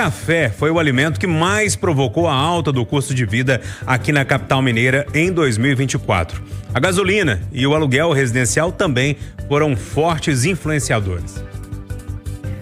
café foi o alimento que mais provocou a alta do custo de vida aqui na capital mineira em 2024. A gasolina e o aluguel residencial também foram fortes influenciadores.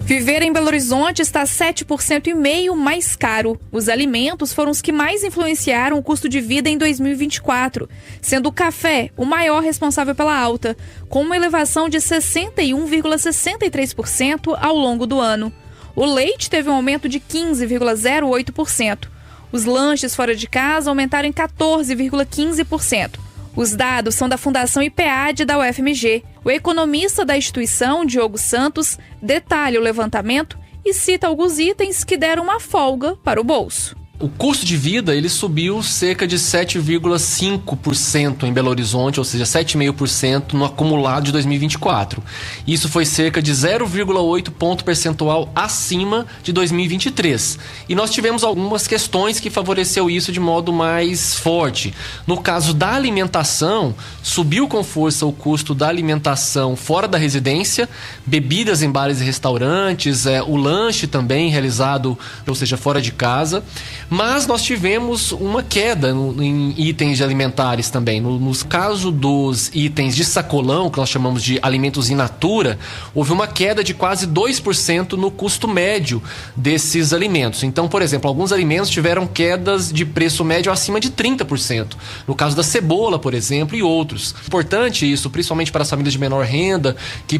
Viver em Belo Horizonte está 7,5% mais caro. Os alimentos foram os que mais influenciaram o custo de vida em 2024, sendo o café o maior responsável pela alta, com uma elevação de 61,63% ao longo do ano. O leite teve um aumento de 15,08%. Os lanches fora de casa aumentaram em 14,15%. Os dados são da Fundação IPEAD da UFMG. O economista da instituição, Diogo Santos, detalha o levantamento e cita alguns itens que deram uma folga para o bolso. O custo de vida ele subiu cerca de 7,5% em Belo Horizonte, ou seja, 7,5% no acumulado de 2024. Isso foi cerca de 0,8 ponto percentual acima de 2023. E nós tivemos algumas questões que favoreceu isso de modo mais forte. No caso da alimentação, subiu com força o custo da alimentação fora da residência, bebidas em bares e restaurantes, o lanche também realizado, ou seja, fora de casa. Mas nós tivemos uma queda em itens alimentares também. No caso dos itens de sacolão, que nós chamamos de alimentos in natura, houve uma queda de quase 2% no custo médio desses alimentos. Então, por exemplo, alguns alimentos tiveram quedas de preço médio acima de 30%. No caso da cebola, por exemplo, e outros. Importante isso, principalmente para as famílias de menor renda, que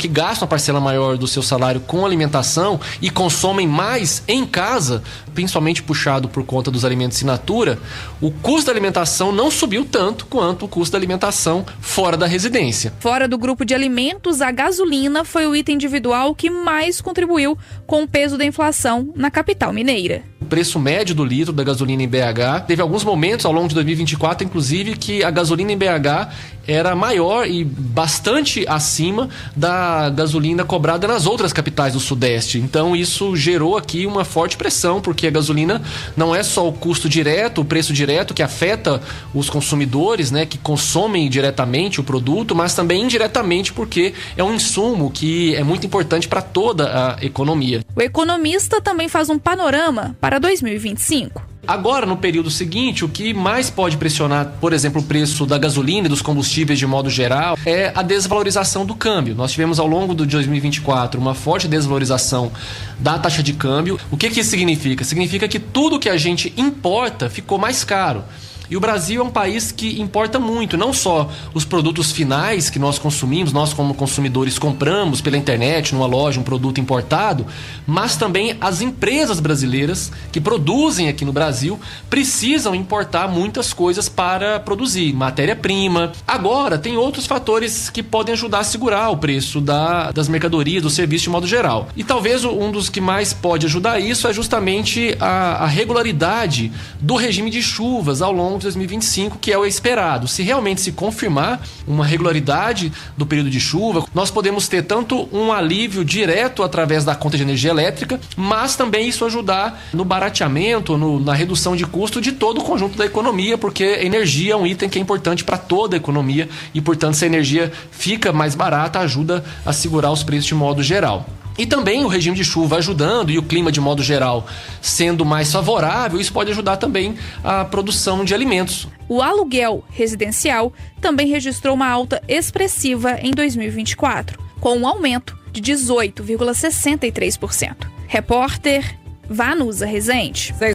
gastam a parcela maior do seu salário com alimentação e consomem mais em casa, principalmente puxado por conta dos alimentos in natura, o custo da alimentação não subiu tanto quanto o custo da alimentação fora da residência. Fora do grupo de alimentos, a gasolina foi o item individual que mais contribuiu com o peso da inflação na capital mineira. O preço médio do litro da gasolina em BH, teve alguns momentos ao longo de 2024, inclusive, que a gasolina em BH era maior e bastante acima da gasolina cobrada nas outras capitais do Sudeste. Então isso gerou aqui uma forte pressão, porque a gasolina não é só o custo direto, o preço direto que afeta os consumidores, né, que consomem diretamente o produto, mas também indiretamente porque é um insumo que é muito importante para toda a economia. O economista também faz um panorama para 2025. Agora, no período seguinte, o que mais pode pressionar, por exemplo, o preço da gasolina e dos combustíveis de modo geral, é a desvalorização do câmbio. Nós tivemos ao longo de 2024 uma forte desvalorização da taxa de câmbio. O que isso significa? Significa que tudo que a gente importa ficou mais caro. E o Brasil é um país que importa muito, não só os produtos finais que nós consumimos, nós como consumidores compramos pela internet, numa loja, um produto importado, mas também as empresas brasileiras que produzem aqui no Brasil precisam importar muitas coisas para produzir, matéria-prima. Agora, tem outros fatores que podem ajudar a segurar o preço das mercadorias, do serviço de modo geral. E talvez um dos que mais pode ajudar isso é justamente a regularidade do regime de chuvas ao longo de 2025, que é o esperado. Se realmente se confirmar uma regularidade do período de chuva, nós podemos ter tanto um alívio direto através da conta de energia elétrica, mas também isso ajudar no barateamento, na redução de custo de todo o conjunto da economia, porque energia é um item que é importante para toda a economia e, portanto, se a energia fica mais barata, ajuda a segurar os preços de modo geral. E também o regime de chuva ajudando e o clima de modo geral sendo mais favorável, isso pode ajudar também a produção de alimentos. O aluguel residencial também registrou uma alta expressiva em 2024, com um aumento de 18,63%. Repórter Vanusa Rezende.